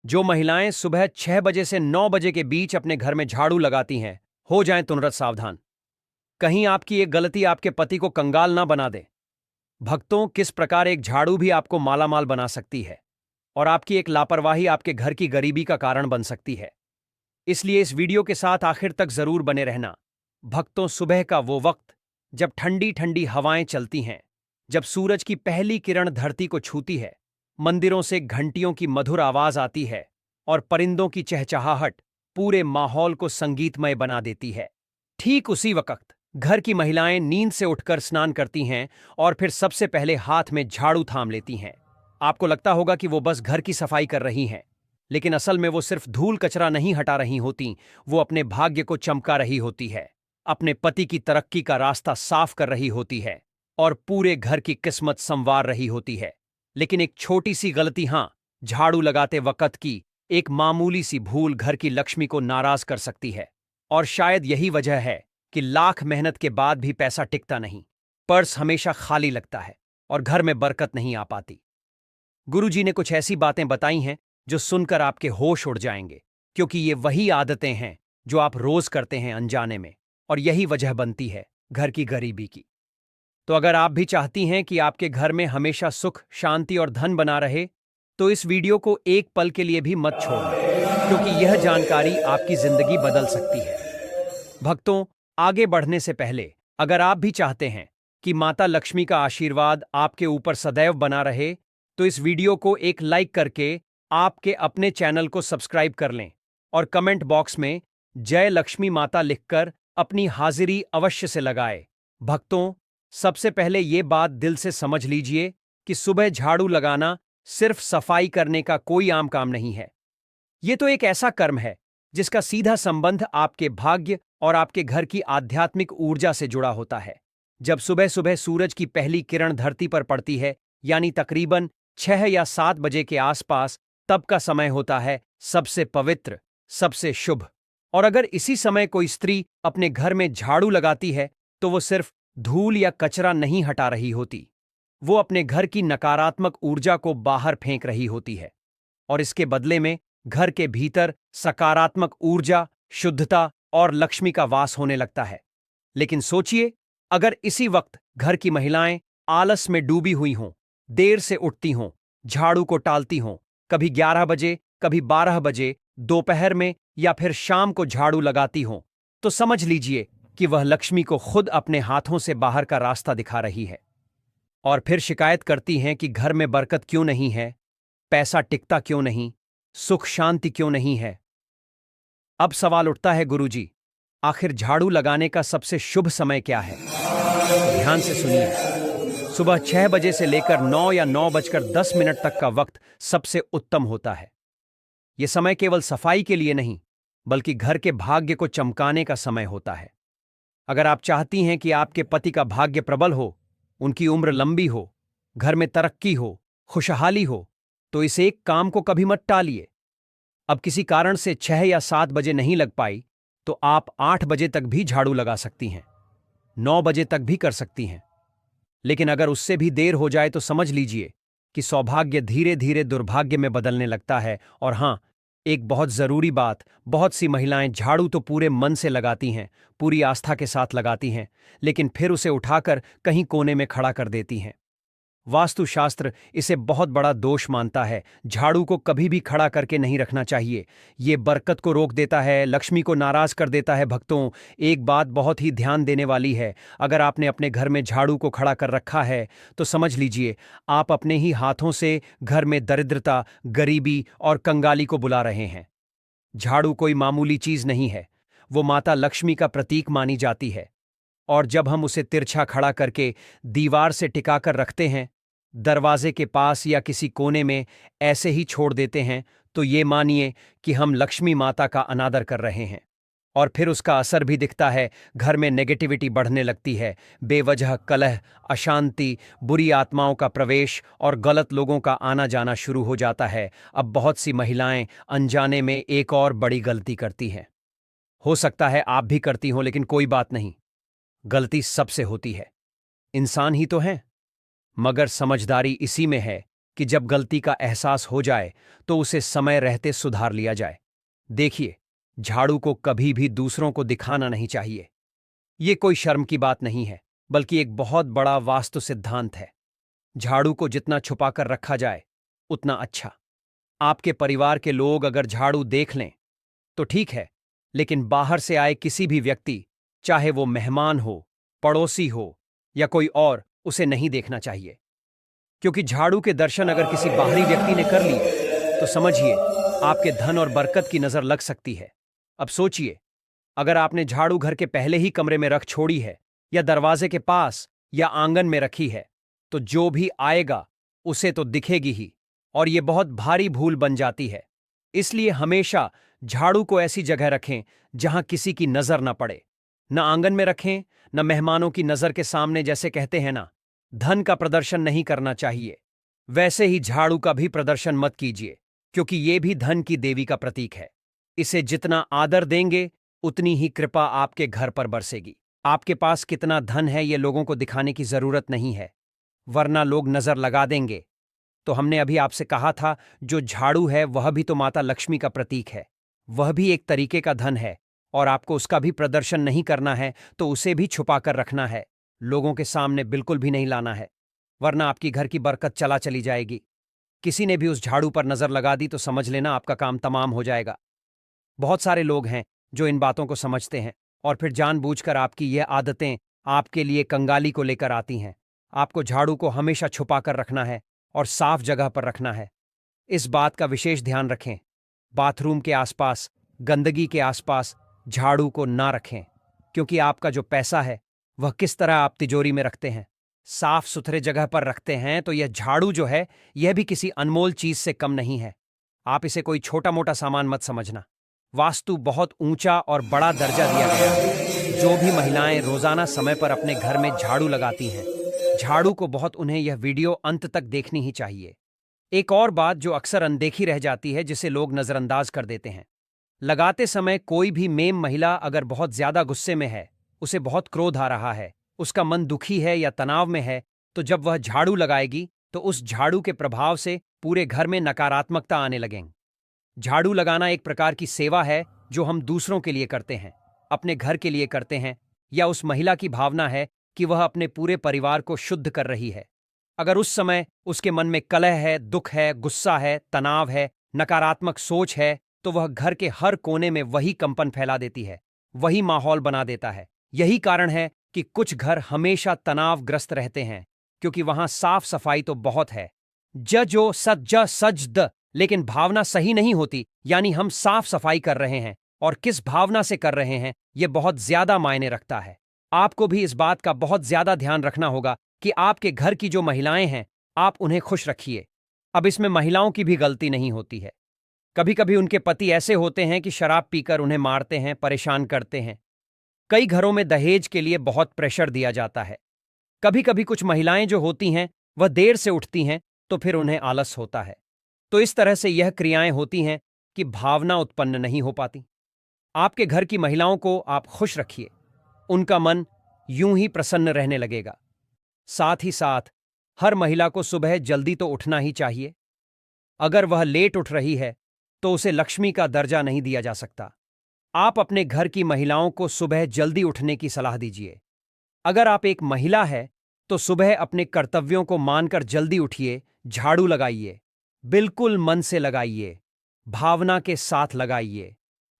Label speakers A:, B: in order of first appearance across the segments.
A: जो महिलाएं सुबह 6 बजे से 9 बजे के बीच अपने घर में झाड़ू लगाती हैं, हो जाएं तुरंत सावधान। कहीं आपकी एक गलती आपके पति को कंगाल ना बना दे। भक्तों, किस प्रकार एक झाड़ू भी आपको मालामाल बना सकती है और आपकी एक लापरवाही आपके घर की गरीबी का कारण बन सकती है। इसलिए इस वीडियो के साथ आखिर तक जरूर बने रहना। भक्तों, सुबह का वो वक्त जब ठंडी ठंडी हवाएं चलती हैं, जब सूरज की पहली किरण धरती को छूती है, मंदिरों से घंटियों की मधुर आवाज आती है और परिंदों की चहचहाहट पूरे माहौल को संगीतमय बना देती है। ठीक उसी वक्त घर की महिलाएं नींद से उठकर स्नान करती हैं और फिर सबसे पहले हाथ में झाड़ू थाम लेती हैं। आपको लगता होगा कि वो बस घर की सफाई कर रही हैं, लेकिन असल में वो सिर्फ धूल कचरा नहीं हटा रही होती, वो अपने भाग्य को चमका रही होती है, अपने पति की तरक्की का रास्ता साफ कर रही होती है और पूरे घर की किस्मत संवार रही होती है। लेकिन एक छोटी सी गलती, हां, झाड़ू लगाते वक्त की एक मामूली सी भूल घर की लक्ष्मी को नाराज कर सकती है। और शायद यही वजह है कि लाख मेहनत के बाद भी पैसा टिकता नहीं, पर्स हमेशा खाली लगता है और घर में बरकत नहीं आ पाती। गुरुजी ने कुछ ऐसी बातें बताई हैं जो सुनकर आपके होश उड़ जाएंगे, क्योंकि ये वही आदतें हैं जो आप रोज करते हैं अनजाने में, और यही वजह बनती है घर की गरीबी की। तो अगर आप भी चाहती हैं कि आपके घर में हमेशा सुख, शांति और धन बना रहे, तो इस वीडियो को एक पल के लिए भी मत छोड़ना, क्योंकि यह जानकारी आपकी जिंदगी बदल सकती है। भक्तों, आगे बढ़ने से पहले अगर आप भी चाहते हैं कि माता लक्ष्मी का आशीर्वाद आपके ऊपर सदैव बना रहे, तो इस वीडियो को एक लाइक करके आपके अपने चैनल को सब्सक्राइब कर लें और कमेंट बॉक्स में जय लक्ष्मी माता लिखकर अपनी हाजिरी अवश्य से लगाएं। भक्तों, सबसे पहले ये बात दिल से समझ लीजिए कि सुबह झाड़ू लगाना सिर्फ सफाई करने का कोई आम काम नहीं है। ये तो एक ऐसा कर्म है जिसका सीधा संबंध आपके भाग्य और आपके घर की आध्यात्मिक ऊर्जा से जुड़ा होता है। जब सुबह सुबह सूरज की पहली किरण धरती पर पड़ती है, यानी तकरीबन 6 या 7 बजे के आसपास, तब का समय होता है सबसे पवित्र, सबसे शुभ। और अगर इसी समय कोई स्त्री अपने घर में झाड़ू लगाती है, तो वो सिर्फ धूल या कचरा नहीं हटा रही होती, वो अपने घर की नकारात्मक ऊर्जा को बाहर फेंक रही होती है और इसके बदले में घर के भीतर सकारात्मक ऊर्जा, शुद्धता और लक्ष्मी का वास होने लगता है। लेकिन सोचिए, अगर इसी वक्त घर की महिलाएं आलस में डूबी हुई हों, देर से उठती हों, झाड़ू को टालती हों, कभी 11 बजे, कभी 12 बजे, दोपहर में या फिर शाम को झाड़ू लगाती हों, तो समझ लीजिए कि वह लक्ष्मी को खुद अपने हाथों से बाहर का रास्ता दिखा रही है। और फिर शिकायत करती हैं कि घर में बरकत क्यों नहीं है, पैसा टिकता क्यों नहीं, सुख शांति क्यों नहीं है। अब सवाल उठता है, गुरुजी, आखिर झाड़ू लगाने का सबसे शुभ समय क्या है? ध्यान से सुनिए। सुबह 6 बजे से लेकर 9 या 9:10 तक का वक्त सबसे उत्तम होता है। यह समय केवल सफाई के लिए नहीं, बल्कि घर के भाग्य को चमकाने का समय होता है। अगर आप चाहती हैं कि आपके पति का भाग्य प्रबल हो, उनकी उम्र लंबी हो, घर में तरक्की हो, खुशहाली हो, तो इस एक काम को कभी मत टालिए। अब किसी कारण से 6 या 7 बजे नहीं लग पाई, तो आप 8 बजे तक भी झाड़ू लगा सकती हैं, 9 बजे तक भी कर सकती हैं। लेकिन अगर उससे भी देर हो जाए तो समझ लीजिए कि सौभाग्य धीरे धीरे दुर्भाग्य में बदलने लगता है। और हां, एक बहुत जरूरी बात, बहुत सी महिलाएं झाड़ू तो पूरे मन से लगाती हैं, पूरी आस्था के साथ लगाती हैं, लेकिन फिर उसे उठाकर कहीं कोने में खड़ा कर देती हैं। वास्तुशास्त्र इसे बहुत बड़ा दोष मानता है। झाड़ू को कभी भी खड़ा करके नहीं रखना चाहिए, ये बरकत को रोक देता है, लक्ष्मी को नाराज कर देता है। भक्तों, एक बात बहुत ही ध्यान देने वाली है, अगर आपने अपने घर में झाड़ू को खड़ा कर रखा है, तो समझ लीजिए आप अपने ही हाथों से घर में दरिद्रता, गरीबी और कंगाली को बुला रहे हैं। झाड़ू कोई मामूली चीज नहीं है, वो माता लक्ष्मी का प्रतीक मानी जाती है। और जब हम उसे तिरछा खड़ा करके दीवार से टिकाकर रखते हैं, दरवाजे के पास या किसी कोने में ऐसे ही छोड़ देते हैं, तो ये मानिए कि हम लक्ष्मी माता का अनादर कर रहे हैं। और फिर उसका असर भी दिखता है, घर में नेगेटिविटी बढ़ने लगती है, बेवजह कलह, अशांति, बुरी आत्माओं का प्रवेश और गलत लोगों का आना जाना शुरू हो जाता है। अब बहुत सी महिलाएं अनजाने में एक और बड़ी गलती करती हैं। हो सकता है आप भी करती हों, लेकिन कोई बात नहीं, गलती सबसे होती है, इंसान ही तो हैं। मगर समझदारी इसी में है कि जब गलती का एहसास हो जाए तो उसे समय रहते सुधार लिया जाए। देखिए, झाड़ू को कभी भी दूसरों को दिखाना नहीं चाहिए। ये कोई शर्म की बात नहीं है, बल्कि एक बहुत बड़ा वास्तु सिद्धांत है। झाड़ू को जितना छुपाकर रखा जाए उतना अच्छा। आपके परिवार के लोग अगर झाड़ू देख लें तो ठीक है, लेकिन बाहर से आए किसी भी व्यक्ति, चाहे वो मेहमान हो, पड़ोसी हो या कोई और, उसे नहीं देखना चाहिए। क्योंकि झाड़ू के दर्शन अगर किसी बाहरी व्यक्ति ने कर लिए तो समझिए आपके धन और बरकत की नजर लग सकती है। अब सोचिए, अगर आपने झाड़ू घर के पहले ही कमरे में रख छोड़ी है या दरवाजे के पास या आंगन में रखी है, तो जो भी आएगा उसे तो दिखेगी ही, और ये बहुत भारी भूल बन जाती है। इसलिए हमेशा झाड़ू को ऐसी जगह रखें जहां किसी की नजर न पड़े। न आंगन में रखें, न मेहमानों की नजर के सामने। जैसे कहते हैं ना, धन का प्रदर्शन नहीं करना चाहिए, वैसे ही झाड़ू का भी प्रदर्शन मत कीजिए, क्योंकि ये भी धन की देवी का प्रतीक है। इसे जितना आदर देंगे उतनी ही कृपा आपके घर पर बरसेगी। आपके पास कितना धन है ये लोगों को दिखाने की जरूरत नहीं है, वरना लोग नजर लगा देंगे। तो हमने अभी आपसे कहा था, जो झाड़ू है वह भी तो माता लक्ष्मी का प्रतीक है, वह भी एक तरीके का धन है, और आपको उसका भी प्रदर्शन नहीं करना है तो उसे भी छुपा कर रखना है, लोगों के सामने बिल्कुल भी नहीं लाना है, वरना आपकी घर की बरकत चला चली जाएगी। किसी ने भी उस झाड़ू पर नजर लगा दी तो समझ लेना आपका काम तमाम हो जाएगा। बहुत सारे लोग हैं जो इन बातों को समझते हैं और फिर जानबूझकर आपकी ये आदतें आपके लिए कंगाली को लेकर आती हैं। आपको झाड़ू को हमेशा छुपा कर रखना है और साफ जगह पर रखना है। इस बात का विशेष ध्यान रखें। बाथरूम के आसपास, गंदगी के आसपास झाड़ू को ना रखें, क्योंकि आपका जो पैसा है वह किस तरह आप तिजोरी में रखते हैं, साफ सुथरे जगह पर रखते हैं, तो यह झाड़ू जो है यह भी किसी अनमोल चीज से कम नहीं है। आप इसे कोई छोटा मोटा सामान मत समझना। वास्तु बहुत ऊंचा और बड़ा दर्जा दिया गया है। जो भी महिलाएं रोजाना समय पर अपने घर में झाड़ू लगाती हैं, झाड़ू को बहुत उन्हें यह वीडियो अंत तक देखनी ही चाहिए। एक और बात जो अक्सर अनदेखी रह जाती है, जिसे लोग नजरअंदाज कर देते हैं, लगाते समय कोई भी मेम महिला अगर बहुत ज्यादा गुस्से में है, उसे बहुत क्रोध आ रहा है, उसका मन दुखी है या तनाव में है, तो जब वह झाड़ू लगाएगी तो उस झाड़ू के प्रभाव से पूरे घर में नकारात्मकता आने लगेंगी। झाड़ू लगाना एक प्रकार की सेवा है जो हम दूसरों के लिए करते हैं, अपने घर के लिए करते हैं, या उस महिला की भावना है कि वह अपने पूरे परिवार को शुद्ध कर रही है। अगर उस समय उसके मन में कलह है, दुख है, गुस्सा है, तनाव है, नकारात्मक सोच है, तो वह घर के हर कोने में वही कंपन फैला देती है, वही माहौल बना देता है। यही कारण है कि कुछ घर हमेशा तनावग्रस्त रहते हैं, क्योंकि वहां साफ सफाई तो बहुत है, जो सज्जा सज्द, लेकिन भावना सही नहीं होती। यानी हम साफ सफाई कर रहे हैं और किस भावना से कर रहे हैं, यह बहुत ज्यादा मायने रखता है। आपको भी इस बात का बहुत ज्यादा ध्यान रखना होगा कि आपके घर की जो महिलाएं हैं, आप उन्हें खुश रखिए। अब इसमें महिलाओं की भी गलती नहीं होती है। कभी कभी उनके पति ऐसे होते हैं कि शराब पीकर उन्हें मारते हैं, परेशान करते हैं। कई घरों में दहेज के लिए बहुत प्रेशर दिया जाता है। कभी कभी कुछ महिलाएं जो होती हैं वह देर से उठती हैं, तो फिर उन्हें आलस होता है। तो इस तरह से यह क्रियाएं होती हैं कि भावना उत्पन्न नहीं हो पाती। आपके घर की महिलाओं को आप खुश रखिए, उनका मन यूं ही प्रसन्न रहने लगेगा। साथ ही साथ हर महिला को सुबह जल्दी तो उठना ही चाहिए। अगर वह लेट उठ रही है तो उसे लक्ष्मी का दर्जा नहीं दिया जा सकता। आप अपने घर की महिलाओं को सुबह जल्दी उठने की सलाह दीजिए। अगर आप एक महिला है तो सुबह अपने कर्तव्यों को मानकर जल्दी उठिए, झाड़ू लगाइए, बिल्कुल मन से लगाइए, भावना के साथ लगाइए।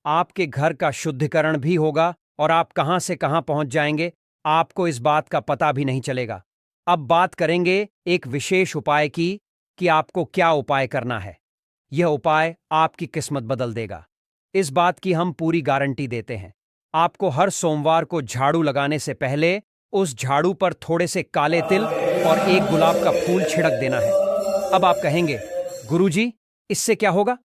A: आपके घर का शुद्धिकरण भी होगा और आप कहां से कहां पहुंच जाएंगे, आपको इस बात का पता भी नहीं चलेगा। अब बात करेंगे एक विशेष उपाय की कि आपको क्या उपाय करना है। यह उपाय आपकी किस्मत बदल देगा, इस बात की हम पूरी गारंटी देते हैं। आपको हर सोमवार को झाड़ू लगाने से पहले उस झाड़ू पर थोड़े से काले तिल और एक गुलाब का फूल छिड़क देना है। अब आप कहेंगे, गुरुजी, इससे क्या होगा?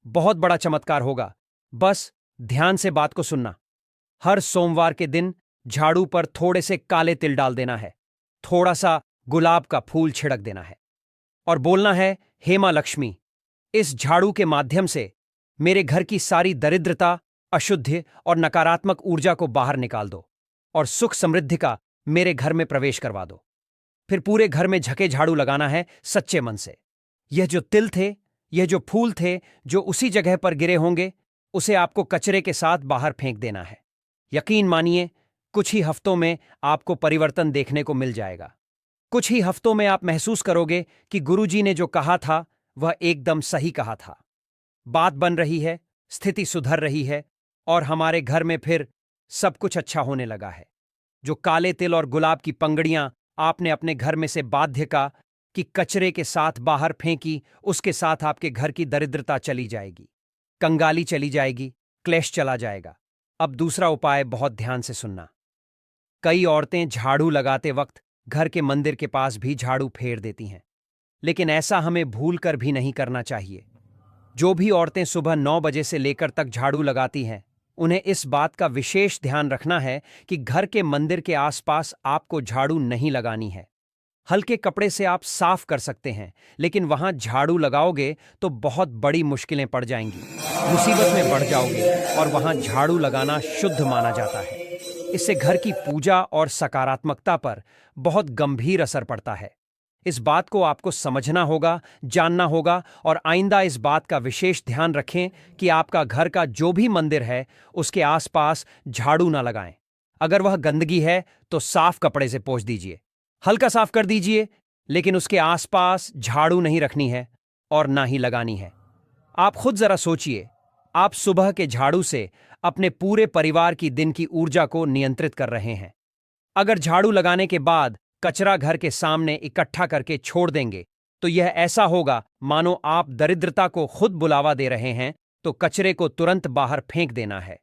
A: बहुत बड़ा चमत्कार होगा। बस ध्यान से बात को सुनना। हर सोमवार के दिन झाड़ू पर थोड़े से काले तिल डाल देना है, थोड़ा सा गुलाब का फूल छिड़क देना है और बोलना है, हे मां लक्ष्मी, इस झाड़ू के माध्यम से मेरे घर की सारी दरिद्रता, अशुद्धि और नकारात्मक ऊर्जा को बाहर निकाल दो और सुख समृद्धि का मेरे घर में प्रवेश करवा दो। फिर पूरे घर में झके झाड़ू लगाना है सच्चे मन से। यह जो तिल थे, यह जो फूल थे जो उसी जगह पर गिरे होंगे, उसे आपको कचरे के साथ बाहर फेंक देना है। यकीन मानिए, कुछ ही हफ्तों में आपको परिवर्तन देखने को मिल जाएगा। कुछ ही हफ्तों में आप महसूस करोगे कि गुरुजी ने जो कहा था वह एकदम सही कहा था। बात बन रही है, स्थिति सुधर रही है और हमारे घर में फिर सब कुछ अच्छा होने लगा है। जो काले तिल और गुलाब की पंगड़ियां आपने अपने घर में से बाध्य का कि कचरे के साथ बाहर फेंकी, उसके साथ आपके घर की दरिद्रता चली जाएगी, कंगाली चली जाएगी, क्लेश चला जाएगा। अब दूसरा उपाय बहुत ध्यान से सुनना। कई औरतें झाड़ू लगाते वक्त घर के मंदिर के पास भी झाड़ू फेर देती हैं, लेकिन ऐसा हमें भूल कर भी नहीं करना चाहिए। जो भी औरतें सुबह 9 बजे से लेकर तक झाड़ू लगाती हैं, उन्हें इस बात का विशेष ध्यान रखना है कि घर के मंदिर के आसपास आपको झाड़ू नहीं लगानी है। हल्के कपड़े से आप साफ कर सकते हैं, लेकिन वहां झाड़ू लगाओगे तो बहुत बड़ी मुश्किलें पड़ जाएंगी, मुसीबत में बढ़ जाओगे और वहां झाड़ू लगाना शुद्ध माना जाता है। इससे घर की पूजा और सकारात्मकता पर बहुत गंभीर असर पड़ता है। इस बात को आपको समझना होगा, जानना होगा और आइंदा इस बात का विशेष ध्यान रखें कि आपका घर का जो भी मंदिर है उसके आसपास झाड़ू ना लगाएं। अगर वह गंदगी है तो साफ कपड़े से पोंछ दीजिए, हल्का साफ कर दीजिए, लेकिन उसके आसपास झाड़ू नहीं रखनी है और ना ही लगानी है। आप खुद जरा सोचिए, आप सुबह के झाड़ू से अपने पूरे परिवार की दिन की ऊर्जा को नियंत्रित कर रहे हैं। अगर झाड़ू लगाने के बाद कचरा घर के सामने इकट्ठा करके छोड़ देंगे तो यह ऐसा होगा मानो आप दरिद्रता को खुद बुलावा दे रहे हैं। तो कचरे को तुरंत बाहर फेंक देना है।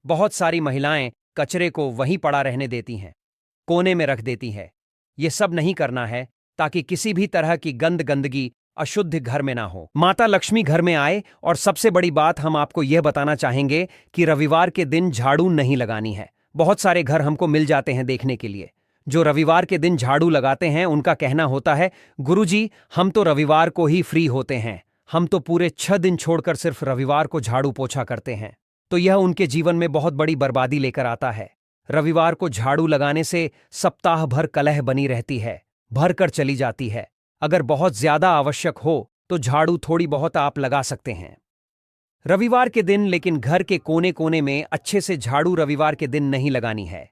A: बहुत सारी महिलाएं कचरे को वहीं पड़ा रहने देती हैं, कोने में रख देती हैं। यह सब नहीं करना है ताकि किसी भी तरह की गंदगी अशुद्ध घर में ना हो। माता लक्ष्मी घर में आए। और सबसे बड़ी बात हम आपको यह बताना चाहेंगे कि रविवार के दिन झाड़ू नहीं लगानी है। बहुत सारे घर हमको मिल जाते हैं देखने के लिए जो रविवार के दिन झाड़ू लगाते हैं। उनका कहना होता है, गुरुजी हम तो रविवार को ही फ्री होते हैं, हम तो पूरे 6 दिन छोड़कर सिर्फ रविवार को झाड़ू पोछा करते हैं। तो यह उनके जीवन में बहुत बड़ी बर्बादी लेकर आता है। रविवार को झाड़ू लगाने से सप्ताह भर कलह बनी रहती है, भर कर चली जाती है। अगर बहुत ज्यादा आवश्यक हो तो झाड़ू थोड़ी बहुत आप लगा सकते हैं रविवार के दिन, लेकिन घर के कोने कोने में अच्छे से झाड़ू रविवार के दिन नहीं लगानी है।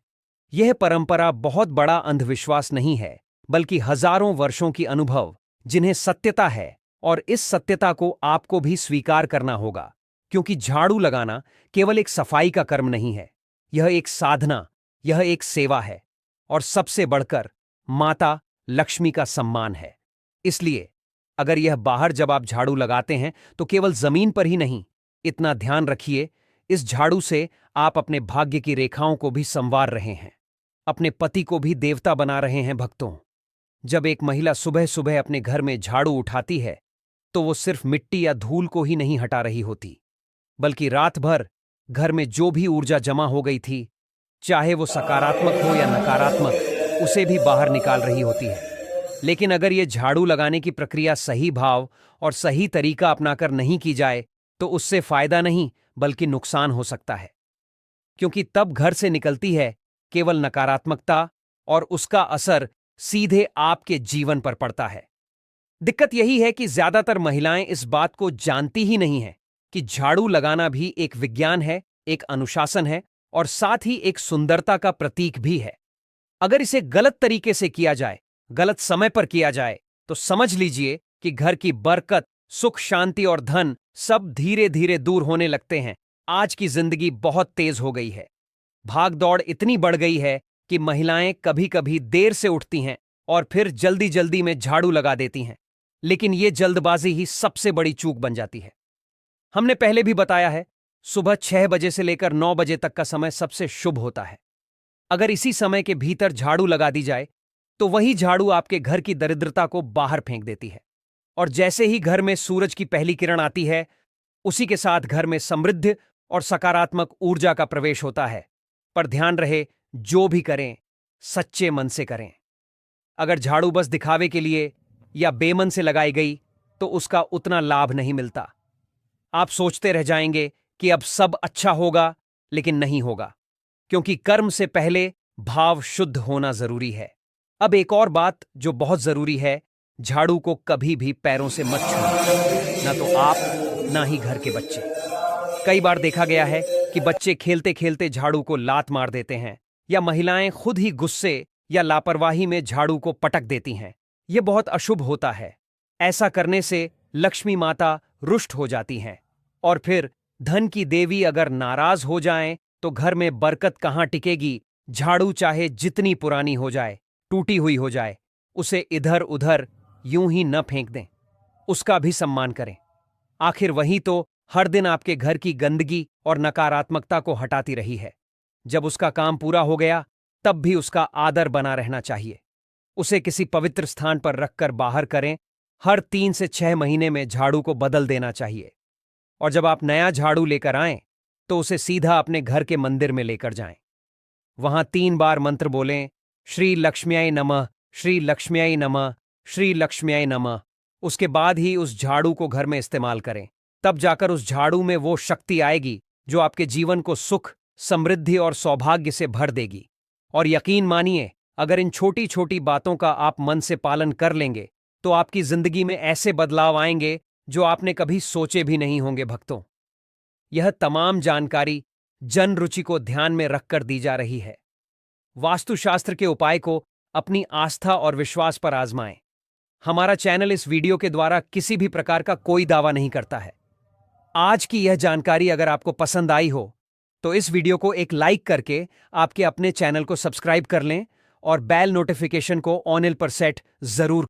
A: यह परंपरा बहुत बड़ा अंधविश्वास नहीं है, बल्कि हजारों वर्षों की अनुभव जिन्हें सत्यता है, और इस सत्यता को आपको भी स्वीकार करना होगा। क्योंकि झाड़ू लगाना केवल एक सफाई का कर्म नहीं है, यह एक साधना, यह एक सेवा है और सबसे बढ़कर माता लक्ष्मी का सम्मान है। इसलिए अगर यह बाहर जब आप झाड़ू लगाते हैं तो केवल जमीन पर ही नहीं, इतना ध्यान रखिए, इस झाड़ू से आप अपने भाग्य की रेखाओं को भी संवार रहे हैं, अपने पति को भी देवता बना रहे हैं। भक्तों, जब एक महिला सुबह सुबह अपने घर में झाड़ू उठाती है तो वो सिर्फ मिट्टी या धूल को ही नहीं हटा रही होती, बल्कि रात भर घर में जो भी ऊर्जा जमा हो गई थी, चाहे वो सकारात्मक हो या नकारात्मक, उसे भी बाहर निकाल रही होती है। लेकिन अगर ये झाड़ू लगाने की प्रक्रिया सही भाव और सही तरीका अपनाकर नहीं की जाए तो उससे फायदा नहीं बल्कि नुकसान हो सकता है, क्योंकि तब घर से निकलती है केवल नकारात्मकता और उसका असर सीधे आपके जीवन पर पड़ता है। दिक्कत यही है कि ज्यादातर महिलाएं इस बात को जानती ही नहीं है कि झाड़ू लगाना भी एक विज्ञान है, एक अनुशासन है और साथ ही एक सुंदरता का प्रतीक भी है। अगर इसे गलत तरीके से किया जाए, गलत समय पर किया जाए, तो समझ लीजिए कि घर की बरकत, सुख, शांति और धन सब धीरे धीरे दूर होने लगते हैं। आज की जिंदगी बहुत तेज हो गई है, भाग दौड़ इतनी बढ़ गई है कि महिलाएं कभी कभी देर से उठती हैं और फिर जल्दी जल्दी में झाड़ू लगा देती हैं। लेकिन यह जल्दबाजी ही सबसे बड़ी चूक बन जाती है। हमने पहले भी बताया है, सुबह 6 बजे से लेकर 9 बजे तक का समय सबसे शुभ होता है। अगर इसी समय के भीतर झाड़ू लगा दी जाए तो वही झाड़ू आपके घर की दरिद्रता को बाहर फेंक देती है। और जैसे ही घर में सूरज की पहली किरण आती है, उसी के साथ घर में समृद्धि और सकारात्मक ऊर्जा का प्रवेश होता है। पर ध्यान रहे, जो भी करें सच्चे मन से करें। अगर झाड़ू बस दिखावे के लिए या बेमन से लगाई गई तो उसका उतना लाभ नहीं मिलता। आप सोचते रह जाएंगे कि अब सब अच्छा होगा, लेकिन नहीं होगा, क्योंकि कर्म से पहले भाव शुद्ध होना जरूरी है। अब एक और बात जो बहुत जरूरी है, झाड़ू को कभी भी पैरों से मत छूना, ना तो आप ना ही घर के बच्चे। कई बार देखा गया है कि बच्चे खेलते खेलते झाड़ू को लात मार देते हैं या महिलाएं खुद ही गुस्से या लापरवाही में झाड़ू को पटक देती हैं। यह बहुत अशुभ होता है। ऐसा करने से लक्ष्मी माता रुष्ट हो जाती हैं और फिर धन की देवी अगर नाराज हो जाएं तो घर में बरकत कहां टिकेगी। झाड़ू चाहे जितनी पुरानी हो जाए, टूटी हुई हो जाए, उसे इधर उधर यूं ही न फेंक दें, उसका भी सम्मान करें। आखिर वही तो हर दिन आपके घर की गंदगी और नकारात्मकता को हटाती रही है। जब उसका काम पूरा हो गया तब भी उसका आदर बना रहना चाहिए। उसे किसी पवित्र स्थान पर रखकर बाहर करें। हर 3 से 6 महीने में झाड़ू को बदल देना चाहिए। और जब आप नया झाड़ू लेकर आएं तो उसे सीधा अपने घर के मंदिर में लेकर जाएं। वहां 3 बार मंत्र बोलें, श्री लक्ष्म्याय नमः, श्री लक्ष्म्याय नमः, श्री लक्ष्म्याय नमः। उसके बाद ही उस झाड़ू को घर में इस्तेमाल करें। तब जाकर उस झाड़ू में वो शक्ति आएगी जो आपके जीवन को सुख, समृद्धि और सौभाग्य से भर देगी। और यकीन मानिए, अगर इन छोटी छोटी बातों का आप मन से पालन कर लेंगे तो आपकी जिंदगी में ऐसे बदलाव आएंगे जो आपने कभी सोचे भी नहीं होंगे। भक्तों, यह तमाम जानकारी जन रुचि को ध्यान में रखकर दी जा रही है। वास्तुशास्त्र के उपाय को अपनी आस्था और विश्वास पर आजमाएं। हमारा चैनल इस वीडियो के द्वारा किसी भी प्रकार का कोई दावा नहीं करता है। आज की यह जानकारी अगर आपको पसंद आई हो तो इस वीडियो को एक लाइक करके आपके अपने चैनल को सब्सक्राइब कर लें और बेल नोटिफिकेशन को ऑन पर सेट जरूर